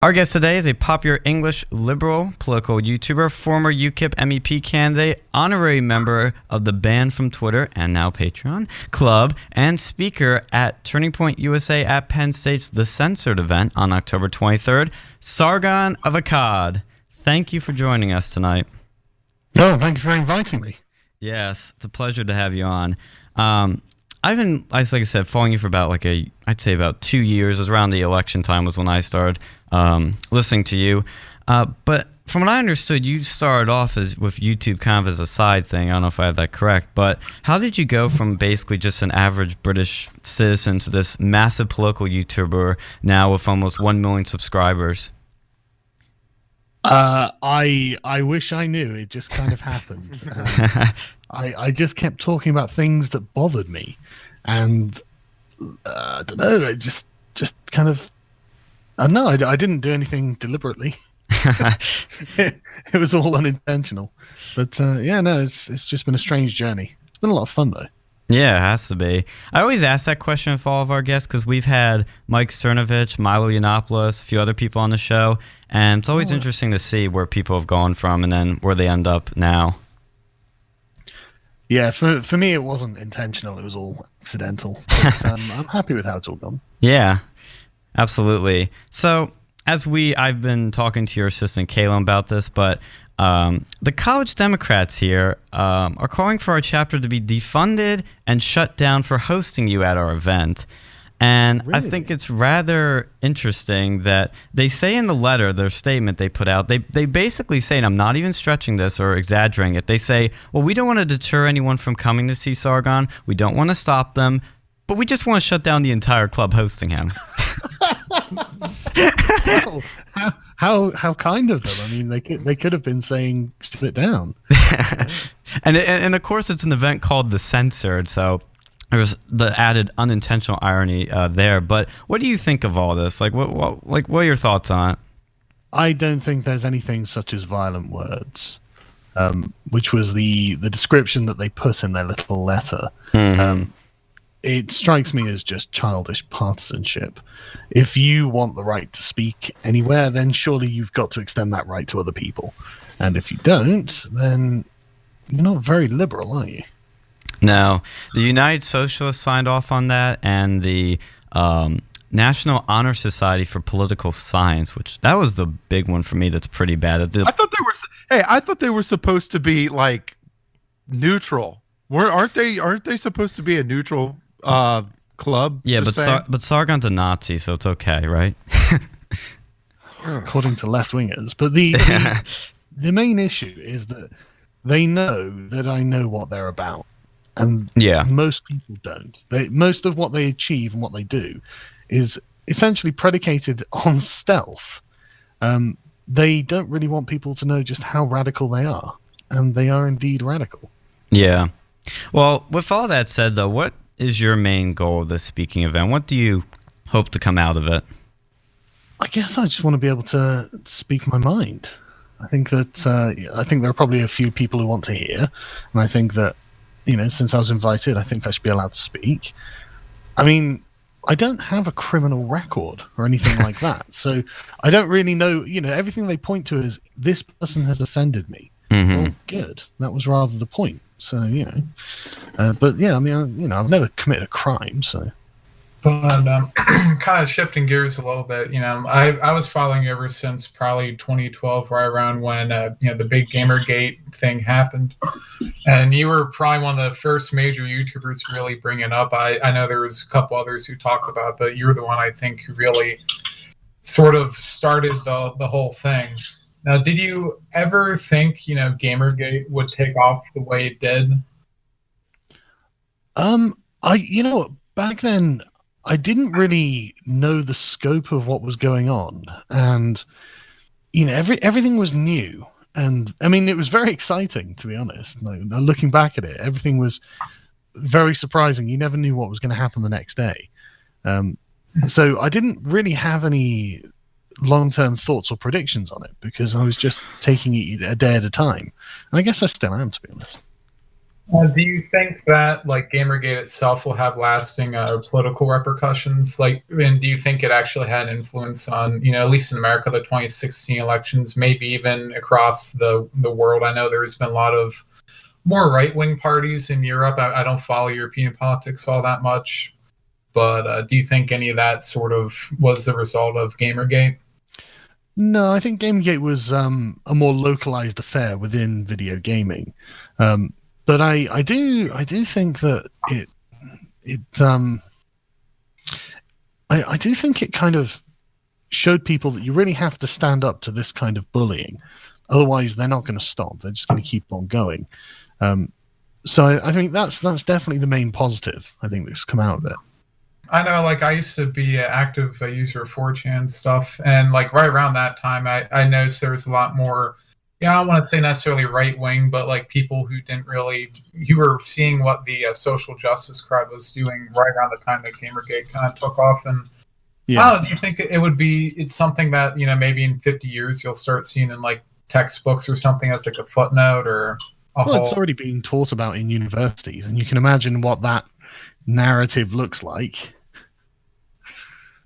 Our guest today is a popular English liberal political YouTuber, former UKIP MEP candidate, honorary member of the Banned from Twitter and now Patreon Club, and speaker at Turning Point USA at Penn State's The Censored event on October 23rd, Sargon of Akkad. Thank you for joining us tonight. Oh, thank you for inviting me. Yes, it's a pleasure to have you on. I've been, like I said, following you for about I'd say about 2 years. It was around the election time was when I started listening to you. But from what I understood, you started off with YouTube kind of as a side thing. I don't know if I have that correct. But how did you go from basically just an average British citizen to this massive political YouTuber now with almost 1 million subscribers? I wish I knew. It just kind of happened. I just kept talking about things that bothered me, and I don't know. It just kind of. I don't know. I didn't do anything deliberately. It was all unintentional. But yeah, no, it's just been a strange journey. It's been a lot of fun though. Yeah, it has to be. I always ask that question of all of our guests because we've had Mike Cernovich, Milo Yiannopoulos, a few other people on the show, and it's always interesting to see where people have gone from and then where they end up now. Yeah, for me, it wasn't intentional. It was all accidental. But, I'm happy with how it's all gone. Yeah, absolutely. So, I've been talking to your assistant, Kayla, about this, but the college Democrats here are calling for our chapter to be defunded and shut down for hosting you at our event. And really? I think it's rather interesting that they say in the letter, their statement they put out, they basically say, and I'm not even stretching this or exaggerating it, they say, well, we don't want to deter anyone from coming to see Sargon. We don't want to stop them, but we just want to shut down the entire club hosting him. How kind of them. I mean, they could have been saying, shut it down. and of course, it's an event called The Censored, so there's the added unintentional irony there. But what do you think of all this? What are your thoughts on it? I don't think there's anything such as violent words, which was the description that they put in their little letter. Mm-hmm. It strikes me as just childish partisanship. If you want the right to speak anywhere, then surely you've got to extend that right to other people. And if you don't, then you're not very liberal, are you? No. The United Socialists signed off on that, and the National Honor Society for Political Science, which that was the big one for me. That's pretty bad. I thought they were supposed to be like neutral. Aren't they supposed to be a neutral club? Yeah, but Sargon's a Nazi, so it's okay, right? According to left-wingers. But the main issue is that they know that I know what they're about. And most people don't. Most of what they achieve and what they do is essentially predicated on stealth. They don't really want people to know just how radical they are. And they are indeed radical. Yeah. Well, with all that said, though, what is your main goal of this speaking event? What do you hope to come out of it? I guess I just want to be able to speak my mind. I think that there are probably a few people who want to hear. And I think that, since I was invited, I think I should be allowed to speak. I mean, I don't have a criminal record or anything like that. So I don't really know, everything they point to is this person has offended me. Mm-hmm. Well, good. That was rather the point. So, but yeah, I mean, I've never committed a crime, so. But kind of shifting gears a little bit, I was following you ever since probably 2012, right around when, the big Gamergate thing happened. And you were probably one of the first major YouTubers to really bring it up. I know there was a couple others who talked about it, but you were the one, I think, who really sort of started the whole thing. Now, did you ever think, Gamergate would take off the way it did? Back then, I didn't really know the scope of what was going on, and everything was new, and I mean it was very exciting, to be honest. Looking back at it, everything was very surprising. You never knew what was going to happen the next day, so I didn't really have any long-term thoughts or predictions on it because I was just taking it a day at a time, and I guess I still am, to be honest. Do you think that like Gamergate itself will have lasting political repercussions? Like, and do you think it actually had an influence on, at least in America, the 2016 elections, maybe even across the world? I know there's been a lot of more right wing parties in Europe. I don't follow European politics all that much, but do you think any of that sort of was the result of Gamergate? No, I think Gamergate was a more localized affair within video gaming. But I do think that I do think it kind of showed people that you really have to stand up to this kind of bullying. Otherwise, they're not going to stop. They're just going to keep on going. So I think that's definitely the main positive, I think, that's come out of it. I know, like, I used to be an active user of 4chan stuff, and like right around that time, I noticed there was a lot more. I don't want to say necessarily right wing, but like people who you were seeing what the social justice crowd was doing right around the time that Gamergate kind of took off. And Yeah. I don't know, do you think it's something that, maybe in 50 years you'll start seeing in like textbooks or something as like a footnote or it's already being taught about in universities, and you can imagine what that narrative looks like.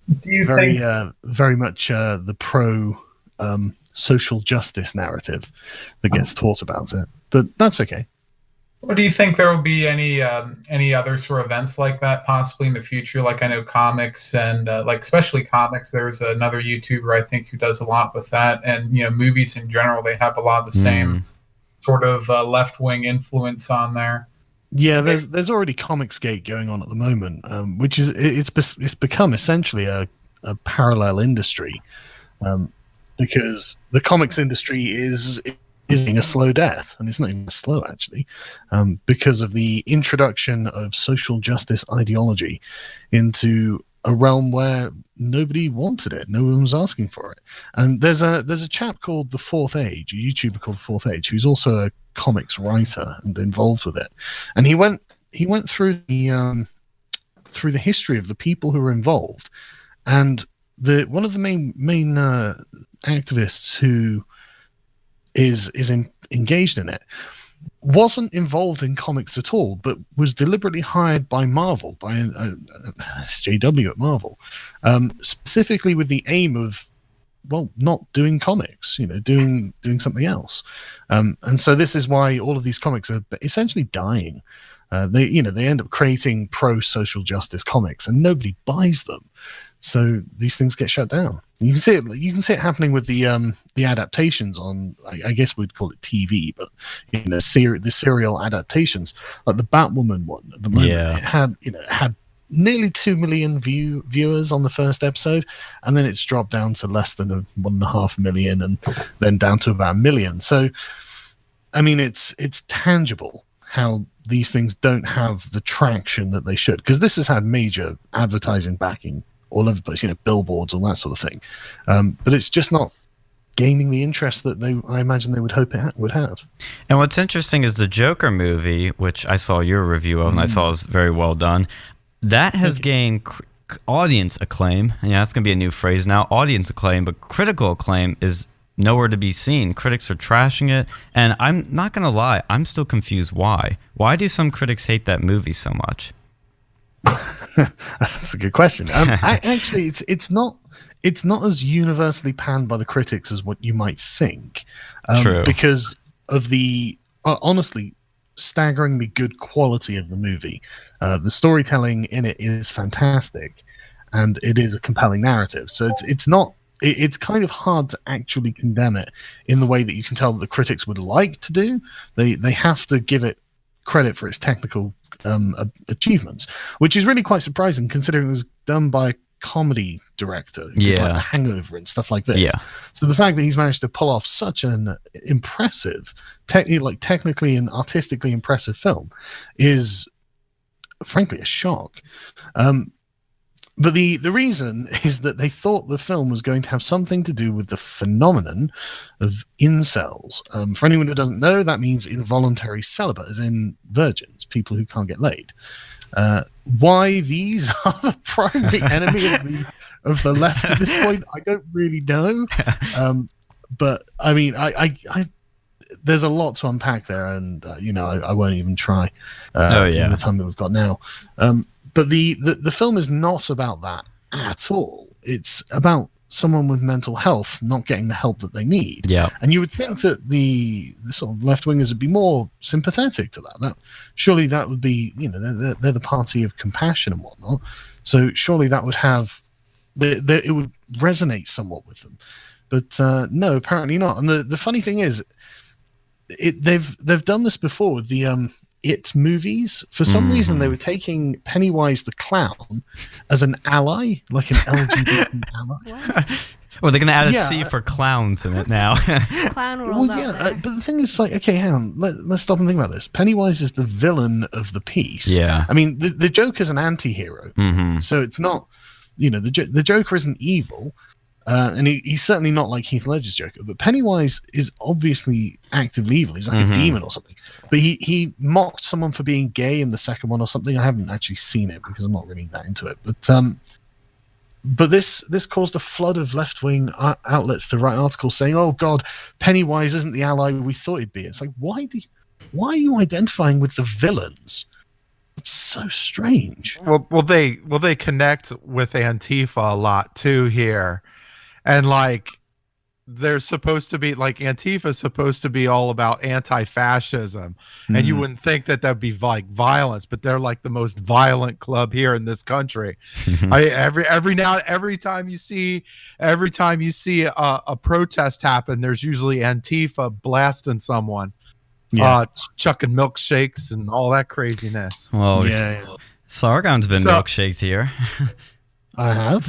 Do you Very, think very much the pro social justice narrative that gets taught about it, but that's okay. Or do you think there will be any other sort of events like that possibly in the future? Like I know comics and like especially comics, there's another YouTuber I think who does a lot with that, and movies in general, they have a lot of the same sort of left-wing influence on there. Yeah, there's already Comicsgate going on at the moment, which is it's become essentially a parallel industry, because the comics industry is in a slow death, and it's not even slow actually, because of the introduction of social justice ideology into a realm where nobody wanted it, no one was asking for it. And there's a chap called The Fourth Age, a YouTuber called The Fourth Age, who's also a comics writer and involved with it. And he went through the history of the people who were involved, and one of the main activists who is engaged in it wasn't involved in comics at all, but was deliberately hired by Marvel, by SJW at Marvel, specifically with the aim of, not doing comics, doing something else. And so this is why all of these comics are essentially dying. They end up creating pro-social justice comics, and nobody buys them. So these things get shut down. You can see it happening with the adaptations on, I guess we'd call it TV, but the serial adaptations, like the Batwoman one at the moment. Yeah. It had nearly 2 million viewers on the first episode, and then it's dropped down to less than 1.5 million, and then down to about 1 million. So, I mean, it's tangible how these things don't have the traction that they should, because this has had major advertising backing all over the place, billboards, all that sort of thing. But it's just not gaining the interest that I imagine they would hope it would have. And what's interesting is the Joker movie, which I saw your review of, and I thought was very well done. That has gained audience acclaim. Yeah, that's going to be a new phrase now, audience acclaim, but critical acclaim is nowhere to be seen. Critics are trashing it, and I'm not going to lie, I'm still confused why. Why do some critics hate that movie so much? That's a good question. Actually, it's not as universally panned by the critics as what you might think. True. Because of the honestly staggeringly good quality of the movie. The storytelling in it is fantastic, and it is a compelling narrative. So it's kind of hard to actually condemn it in the way that you can tell that the critics would like to do. They have to give it credit for its technical achievements, which is really quite surprising considering it was done by a comedy director who did like The Hangover and stuff like this. Yeah. So the fact that he's managed to pull off such an impressive, technically and artistically impressive film is frankly a shock. But the reason is that they thought the film was going to have something to do with the phenomenon of incels. For anyone who doesn't know, that means involuntary celibate, as in virgins, people who can't get laid. Why these are the primary enemy of the left at this point, I don't really know. But I mean, there's a lot to unpack there, and I won't even try. In the time that we've got now. But the film is not about that at all. It's about someone with mental health not getting the help that they need. Yeah. And you would think that the sort of left wingers would be more sympathetic to that. Surely that would be, they're the party of compassion and whatnot. So surely that would have it would resonate somewhat with them. But no, apparently not. And the funny thing is, they've done this before with the It movies. For some reason, they were taking Pennywise the clown as an ally, like an LGBT ally. Well, they're going to add a C for clowns in it now. Clown rolled out there. But the thing is, like, okay, hang on, let's stop and think about this. Pennywise is the villain of the piece. Yeah. I mean, the Joker's an anti-hero, so it's not, the Joker isn't evil. And he's certainly not like Heath Ledger's Joker, but Pennywise is obviously actively evil. He's like a demon or something. But he mocked someone for being gay in the second one or something. I haven't actually seen it because I'm not really that into it. But this caused a flood of left-wing outlets to write articles saying, "Oh God, Pennywise isn't the ally we thought he'd be." It's like, why are you identifying with the villains? It's so strange. Well, they connect with Antifa a lot too here. And like, they're supposed to be like, Antifa is supposed to be all about anti-fascism, and you wouldn't think that that'd be like violence, but they're like the most violent club here in this country. Every time you see a protest happen, there's usually Antifa blasting someone, chucking milkshakes and all that craziness. Well, Sargon's been milkshaked here. I have,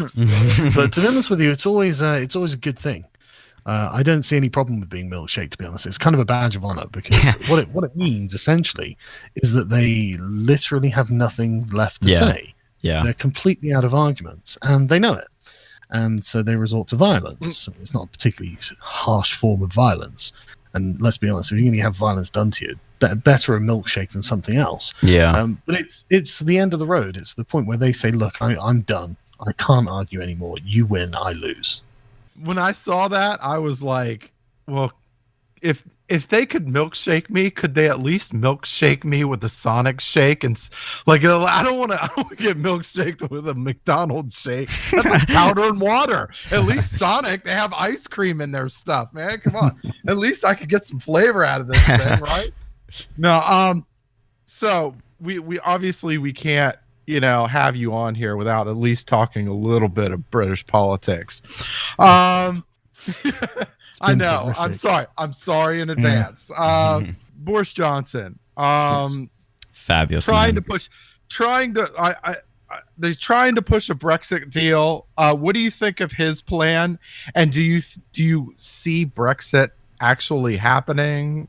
but to be honest with you, it's always a good thing. I don't see any problem with being milkshaked. To be honest, it's kind of a badge of honor because what it means essentially is that they literally have nothing left to say. Yeah, they're completely out of arguments, and they know it, and so they resort to violence. It's not a particularly harsh form of violence, and let's be honest, if you're going to have violence done to you, better a milkshake than something else. Yeah, but it's the end of the road. It's the point where they say, "Look, I'm done. I can't argue anymore. You win, I lose." When I saw that, I was like, well, if they could milkshake me, could they at least milkshake me with a Sonic shake? And like, I don't want to get milkshaked with a McDonald's shake. That's like powder and water. At least Sonic, they have ice cream in their stuff, man. Come on. At least I could get some flavor out of this thing, right? No, so we obviously we can't, have you on here without at least talking a little bit of British politics. I know. Horrific. I'm sorry in advance. Boris Johnson. Fabulous. They're trying to push a Brexit deal. What do you think of his plan? And do you see Brexit actually happening?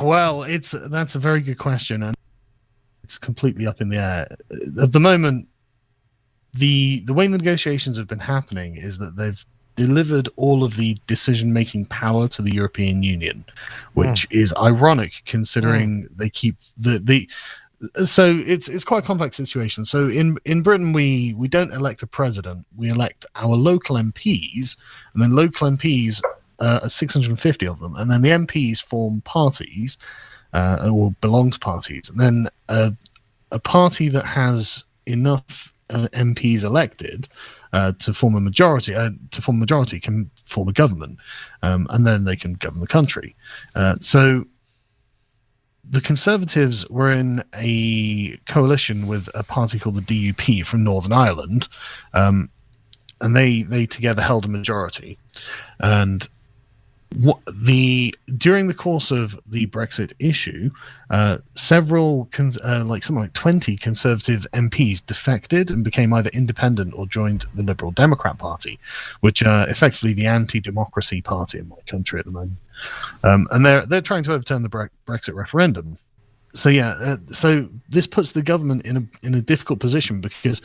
Well, that's a very good question, and it's completely up in the air at the moment. The way the negotiations have been happening is that they've delivered all of the decision-making power to the European Union, which is ironic considering they keep so it's quite a complex situation. So in Britain, we don't elect a president, we elect our local MPs, and then local MPs, 650 of them, and then the MPs form parties or belong to parties, and then a party that has enough MPs elected to form a majority can form a government, and then they can govern the country. So the Conservatives were in a coalition with a party called the DUP from Northern Ireland, and they together held a majority. And during the course of the Brexit issue, several something like 20 Conservative MPs defected and became either independent or joined the Liberal Democrat Party, which are effectively the anti-democracy party in my country at the moment. And they're trying to overturn the Brexit referendum. So so this puts the government in a difficult position, because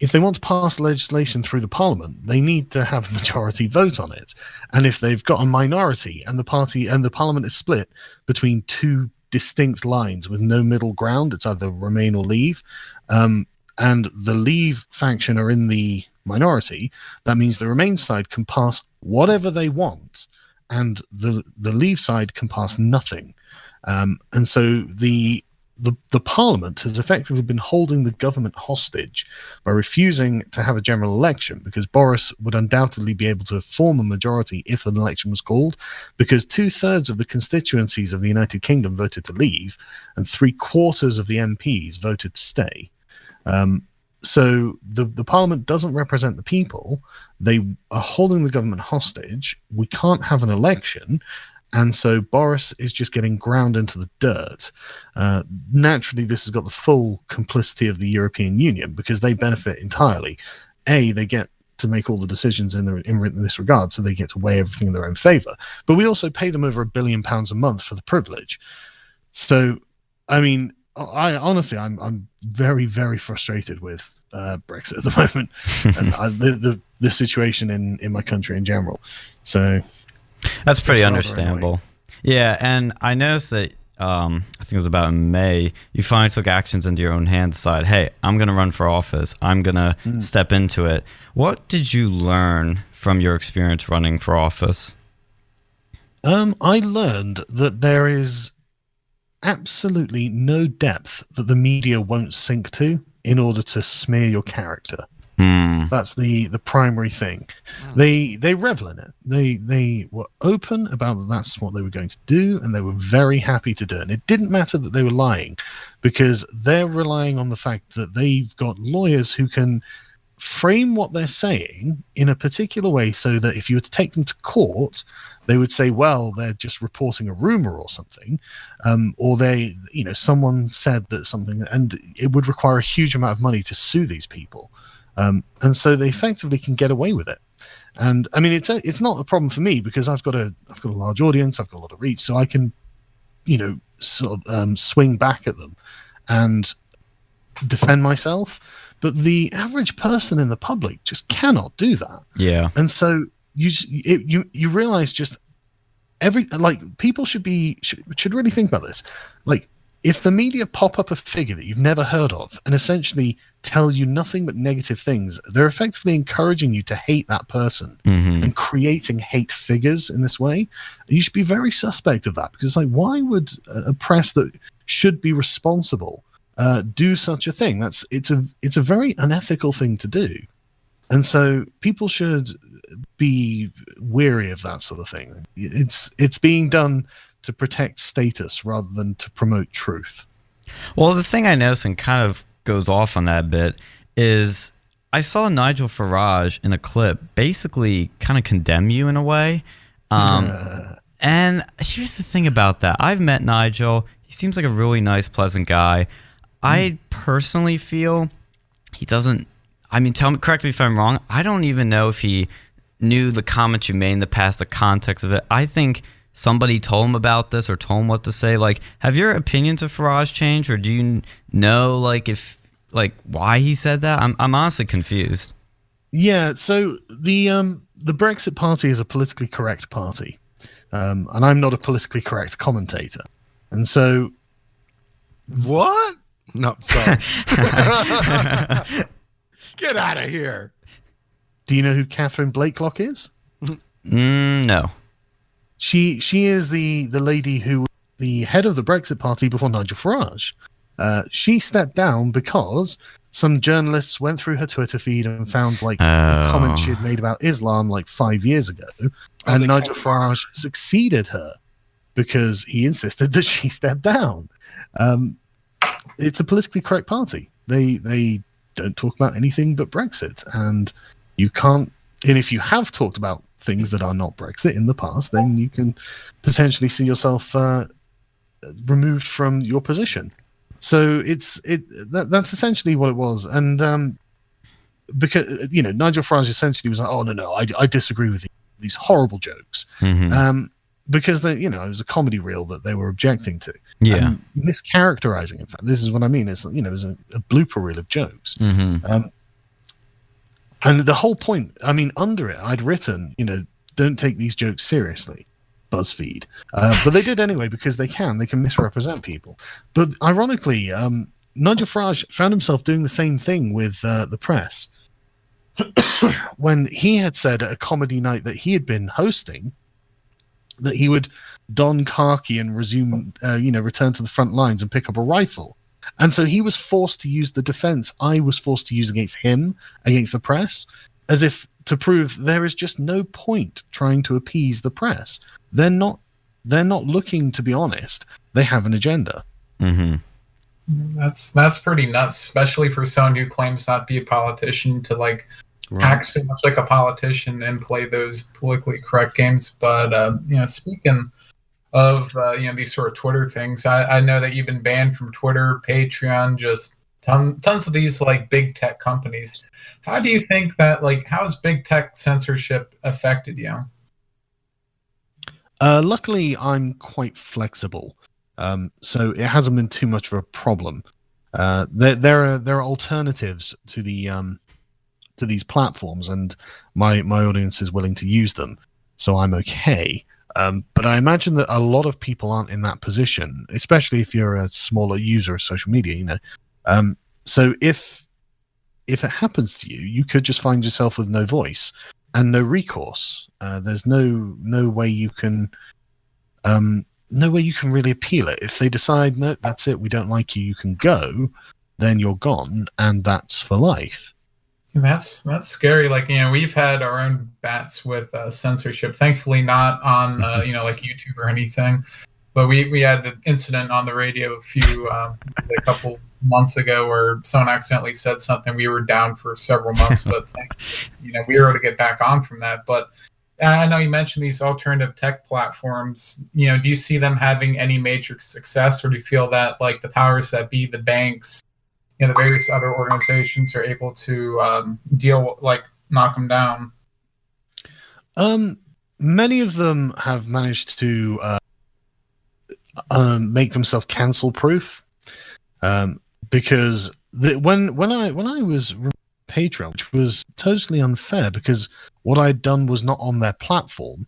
if they want to pass legislation through the parliament, they need to have a majority vote on it. And if they've got a minority and the parliament is split between two distinct lines with no middle ground, it's either Remain or Leave, and the Leave faction are in the minority, that means the Remain side can pass whatever they want, and the Leave side can pass nothing. And so the Parliament has effectively been holding the government hostage by refusing to have a general election, because Boris would undoubtedly be able to form a majority if an election was called, because 2/3 of the constituencies of the United Kingdom voted to leave and 3/4 of the MPs voted to stay. So the Parliament doesn't represent the people. They are holding the government hostage. We can't have an election. And so Boris is just getting ground into the dirt. Naturally, this has got the full complicity of the European Union, because they benefit entirely. They get to make all the decisions in this regard, so they get to weigh everything in their own favour. But we also pay them over £1 billion a month for the privilege. So, I mean, I'm very, very frustrated with Brexit at the moment, and the situation in my country in general. So that's pretty understandable. Yeah, and I noticed that I think it was about in May, you finally took actions into your own hands, decided, hey, I'm going to run for office. I'm going to step into it. What did you learn from your experience running for office? I learned that there is absolutely no depth that the media won't sink to in order to smear your character. That's the primary thing. They revel in it. They were open about that that's what they were going to do, and they were very happy to do it. And it didn't matter that they were lying, because they're relying on the fact that they've got lawyers who can frame what they're saying in a particular way, so that if you were to take them to court, they would say, well, they're just reporting a rumor or something, or someone said that something, and it would require a huge amount of money to sue these people. And so they effectively can get away with it. And I mean, it's not a problem for me, because I've got a large audience, I've got a lot of reach, so I can, swing back at them and defend myself. But the average person in the public just cannot do that. Yeah. And so you realize just people should really think about this. Like, if the media pop up a figure that you've never heard of and essentially tell you nothing but negative things, they're effectively encouraging you to hate that person and creating hate figures in this way. You should be very suspect of that, because it's like, why would a press that should be responsible do such a thing? It's a very unethical thing to do. And so people should be wary of that sort of thing. It's being done to protect status rather than to promote truth. Well, the thing I noticed, and kind of goes off on that a bit, is I saw Nigel Farage in a clip basically kind of condemn you in a way. And here's the thing about that. I've met Nigel. He seems like a really nice, pleasant guy. I personally feel he doesn't, correct me if I'm wrong, I don't even know if he knew the comments you made in the past, the context of it. I think somebody told him about this or told him what to say. Like, have your opinions of Farage changed, or do you know why he said that? I'm honestly confused. Yeah, so the Brexit Party is a politically correct party, and I'm not a politically correct commentator, and so what? No, sorry. Get out of here. Do you know who Catherine Blakelock is? No. She is the lady who was the head of the Brexit Party before Nigel Farage. She stepped down because some journalists went through her Twitter feed and found a comment she had made about Islam 5 years ago, and Nigel Farage succeeded her because he insisted that she step down. It's a politically correct party. They don't talk about anything but Brexit, and you can't. And if you have talked about things that are not Brexit in the past, then you can potentially see yourself removed from your position. So that's essentially what it was. And because Nigel Farage essentially was like, oh no, I disagree with these horrible jokes, because it was a comedy reel that they were objecting to. Yeah, and mischaracterizing. In fact, this is what I mean. It's it was a blooper reel of jokes. And the whole point, under it, I'd written, don't take these jokes seriously, BuzzFeed. But they did anyway, because they can misrepresent people. But ironically, Nigel Farage found himself doing the same thing with the press. When he had said at a comedy night that he had been hosting, that he would don khaki and return to the front lines and pick up a rifle. And so he was forced to use the defense I was forced to use against him, against the press, as if to prove there is just no point trying to appease the press. They're not looking to be honest. They have an agenda. Mm-hmm. That's pretty nuts, especially for someone who claims not to be a politician to act so much like a politician and play those politically correct games. But speaking of these sort of Twitter things, I know that you've been banned from Twitter, Patreon, just tons of these big tech companies. How do you think that how has big tech censorship affected you? Luckily, I'm quite flexible, so it hasn't been too much of a problem. There are alternatives to these platforms, and my audience is willing to use them, so I'm okay. But I imagine that a lot of people aren't in that position, especially if you're a smaller user of social media. So if it happens to you, you could just find yourself with no voice and no recourse. There's no way you can really appeal it. If they decide, no, that's it, we don't like you, you can go, then you're gone, and that's for life. That's scary. We've had our own bats with censorship. Thankfully, not on YouTube or anything. But we had an incident on the radio a couple months ago where someone accidentally said something. We were down for several months, but we were able to get back on from that. But I know you mentioned these alternative tech platforms. Do you see them having any major success, or do you feel that the powers that be, the banks, the various other organizations, are able to knock them down? Many of them have managed to make themselves cancel proof, because when I was Patreon, which was totally unfair, because what I'd done was not on their platform.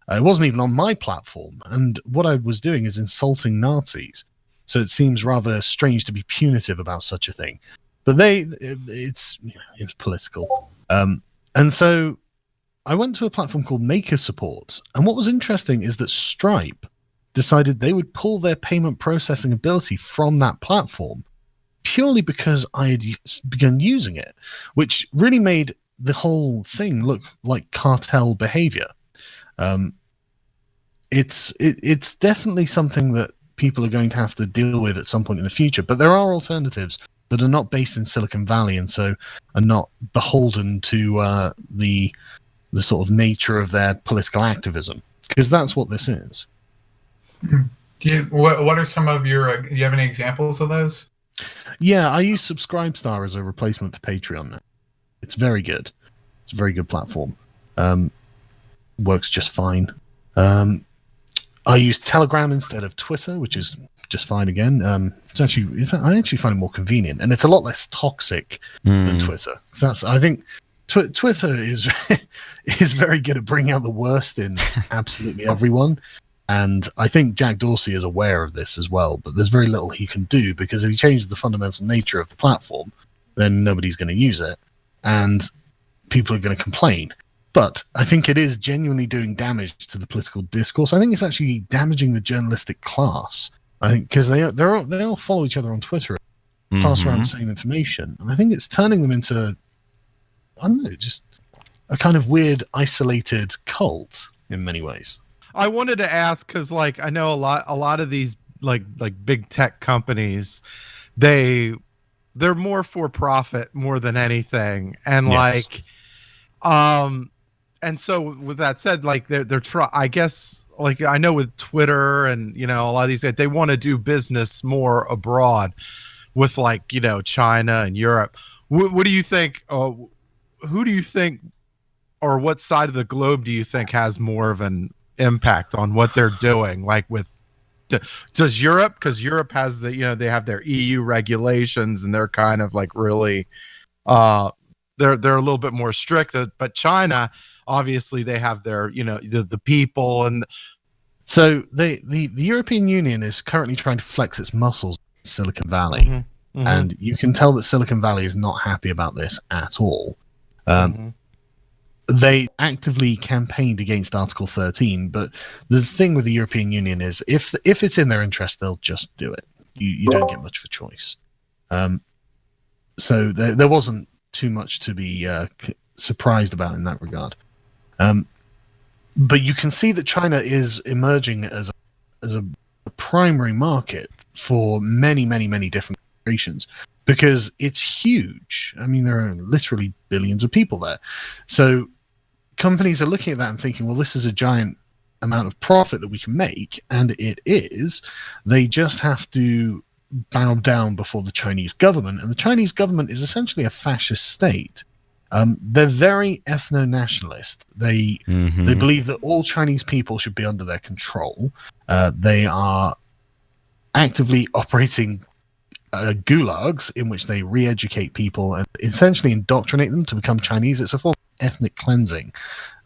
It wasn't even on my platform, and what I was doing is insulting Nazis. So it seems rather strange to be punitive about such a thing. But it was political. And so I went to a platform called Maker Support. And what was interesting is that Stripe decided they would pull their payment processing ability from that platform purely because I had begun using it, which really made the whole thing look like cartel behavior. It's definitely something that people are going to have to deal with at some point in the future. But there are alternatives that are not based in Silicon Valley, and so are not beholden to the sort of nature of their political activism, because that's what this is. What are some of your? Do you have any examples of those? Yeah, I use Subscribestar as a replacement for Patreon now. It's very good. It's a very good platform. Works just fine. I use Telegram instead of Twitter, which is just fine again. I actually find it more convenient, and it's a lot less toxic than Twitter. So I think Twitter is very good at bringing out the worst in absolutely everyone, and I think Jack Dorsey is aware of this as well. But there's very little he can do, because if he changes the fundamental nature of the platform, then nobody's going to use it, and people are going to complain. But I think it is genuinely doing damage to the political discourse. I think it's actually damaging the journalistic class. I think because they all follow each other on Twitter, pass around the same information, and I think it's turning them into, I don't know, just a kind of weird, isolated cult in many ways. I wanted to ask because, I know a lot of these like big tech companies, they're more for profit more than anything, and Yes. And so with that said, they're I guess, I know with Twitter and, a lot of these guys, they want to do business more abroad with China and Europe. What do you think? Who do you think, or what side of the globe do you think has more of an impact on what they're doing? Does Europe, because Europe has they have their EU regulations, and they're kind of really, they're a little bit more strict, but China, obviously they have their, the people. And so the European Union is currently trying to flex its muscles in Silicon Valley. And you can tell that Silicon Valley is not happy about this at all. they actively campaigned against Article 13. But the thing with the European Union is, if it's in their interest, they'll just do it. You don't get much of a choice. So there wasn't too much to be surprised about in that regard. But you can see that China is emerging as a primary market for many, many, many different corporations, because it's huge. I mean, there are literally billions of people there. So companies are looking at that and thinking, well, this is a giant amount of profit that we can make, and it is. They just have to bow down before the Chinese government, and the Chinese government is essentially a fascist state. They're very ethno-nationalist. They believe that all Chinese people should be under their control. They are actively operating gulags in which they re-educate people and essentially indoctrinate them to become Chinese. It's a form of ethnic cleansing.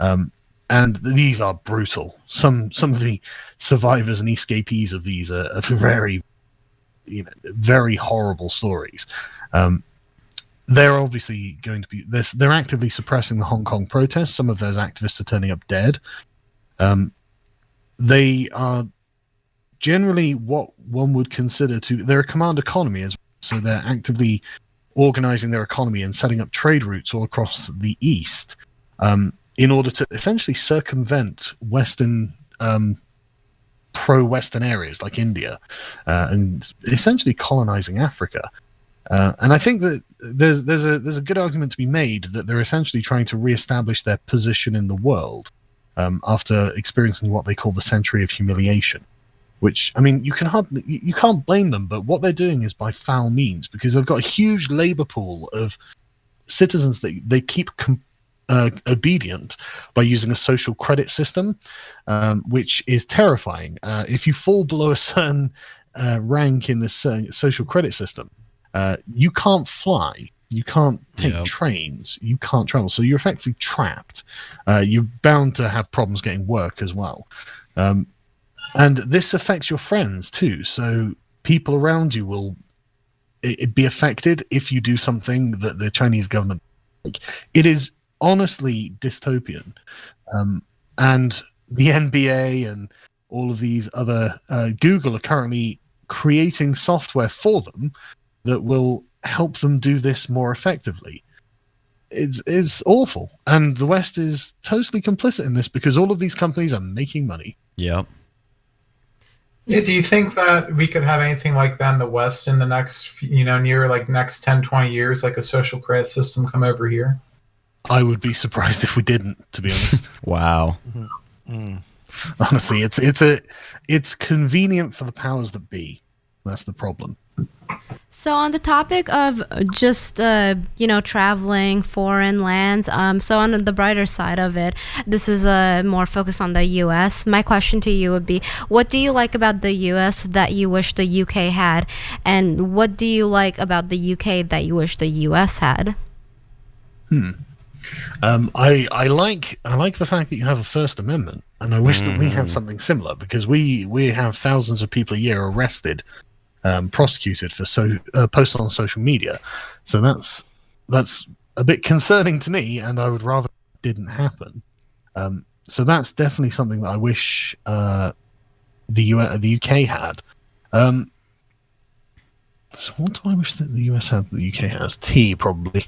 And these are brutal. Some of the survivors and escapees of these are very, very horrible stories. They're obviously going to be. They're actively suppressing the Hong Kong protests. Some of those activists are turning up dead. They are generally what one would consider they're a command economy as well. So they're actively organizing their economy and setting up trade routes all across the East in order to essentially circumvent Western pro-Western areas like India and essentially colonizing Africa. And I think that there's a good argument to be made that they're essentially trying to reestablish their position in the world after experiencing what they call the century of humiliation. Which, I mean, you can't blame them, but what they're doing is by foul means, because they've got a huge labor pool of citizens that they keep obedient by using a social credit system, which is terrifying. If you fall below a certain rank in this social credit system, you can't fly, you can't take trains, you can't travel, so you're effectively trapped. You're bound to have problems getting work as well. And this affects your friends too. So people around you will be affected if you do something that the Chinese government. It is honestly dystopian. And the NBA and all of these other Google are currently creating software for them that will help them do this more effectively. It's awful. And the West is totally complicit in this because all of these companies are making money. Yep. Yeah, do you think that we could have anything like that in the West in the next, near like next 10, 20 years, like a social credit system come over here? I would be surprised if we didn't, to be honest. Wow. Honestly, it's convenient for the powers that be. That's the problem. So on the topic of just traveling foreign lands, so on the brighter side of it, this is more focused on the U.S. My question to you would be, what do you like about the U.S. that you wish the U.K. had, and what do you like about the U.K. that you wish the U.S. had? I like the fact that you have a First Amendment, and I wish that we had something similar, because we have thousands of people a year arrested, prosecuted for posts on social media. So that's a bit concerning to me, and I would rather it didn't happen. So that's definitely something that I wish the UK had. So what do I wish that the US had that the UK has? Tea, probably.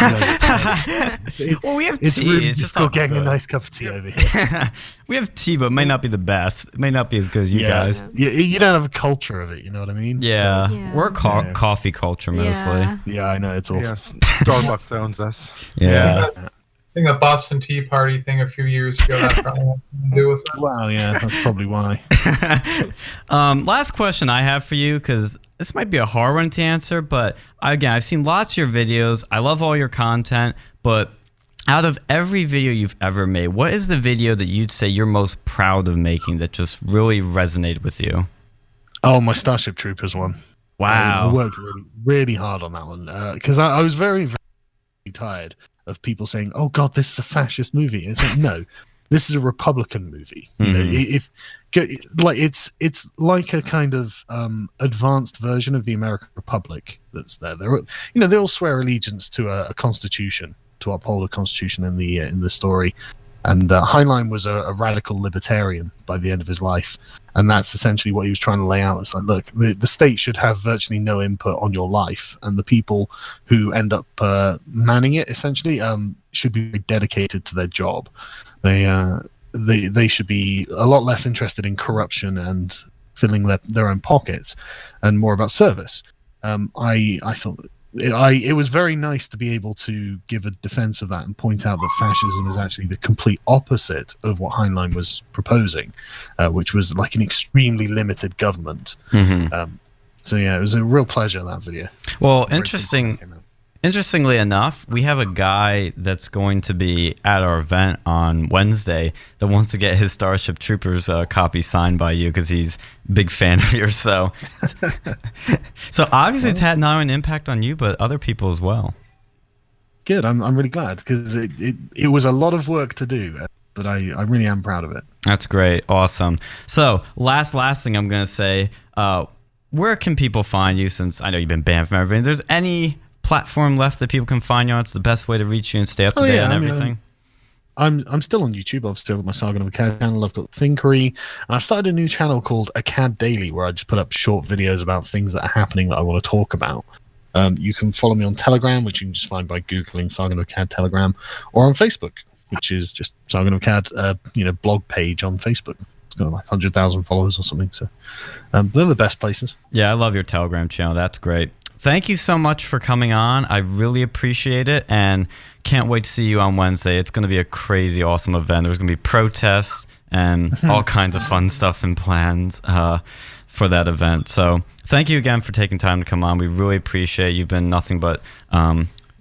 Well, we have tea. It's really it's just difficult getting a nice cup of tea over here. We have tea, but it might not be the best. It may not be as good as you guys. You don't have a culture of it, you know what I mean? Yeah. So, We're coffee culture mostly. yeah, I know, it's awful. Yeah, Starbucks owns us. Yeah. I think the Boston Tea Party thing a few years ago that probably had to do with it. Well, yeah, that's probably why. Last question I have for you, because this might be a hard one to answer, but again, I've seen lots of your videos. I love all your content, but out of every video you've ever made, what is the video that you'd say you're most proud of making that just really resonated with you? Oh, my Starship Troopers one. Wow. I worked really, really hard on that one because I was very, very tired of people saying, "Oh God, this is a fascist movie." And it's like, no, this is a Republican movie. You know, it's like a kind of advanced version of the American Republic that's there. They all swear allegiance to a constitution, to uphold the Constitution in the story. And Heinlein was a radical libertarian by the end of his life, and that's essentially what he was trying to lay out. It's like, look, the state should have virtually no input on your life, and the people who end up manning it essentially should be dedicated to their job. They should be a lot less interested in corruption and filling their own pockets, and more about service. I thought it was very nice to be able to give a defense of that and point out that fascism is actually the complete opposite of what Heinlein was proposing, which was like an extremely limited government. So yeah, it was a real pleasure, that video. Well, interestingly enough, we have a guy that's going to be at our event on Wednesday that wants to get his Starship Troopers copy signed by you because he's a big fan of yours. So obviously it's had not only an impact on you, but other people as well. Good. I'm really glad, because it was a lot of work to do, but I really am proud of it. That's great. Awesome. So last thing I'm going to say, where can people find you, since I know you've been banned from everything? Is there any platform left that people can find you on? It's the best way to reach you and stay up to date on everything. I'm still on YouTube. I've still got my Sargon of Akkad channel. I've got Thinkery, and I've started a new channel called Akkad Daily, where I just put up short videos about things that are happening that I want to talk about. You can follow me on Telegram, which you can just find by googling Sargon of Akkad Telegram, or on Facebook, which is just Sargon of Akkad, blog page on Facebook. It's got like 100,000 followers or something. So they're the best places. Yeah, I love your Telegram channel. That's great. Thank you so much for coming on. I really appreciate it, and can't wait to see you on Wednesday. It's going to be a crazy, awesome event. There's going to be protests and all kinds of fun stuff and plans for that event. So thank you again for taking time to come on. We really appreciate it. You've been nothing but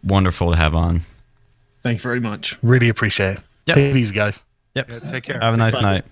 wonderful to have on. Thank you very much. Really appreciate it. Yep. Take it easy, guys. Yep. Yeah, take care. Have a nice night.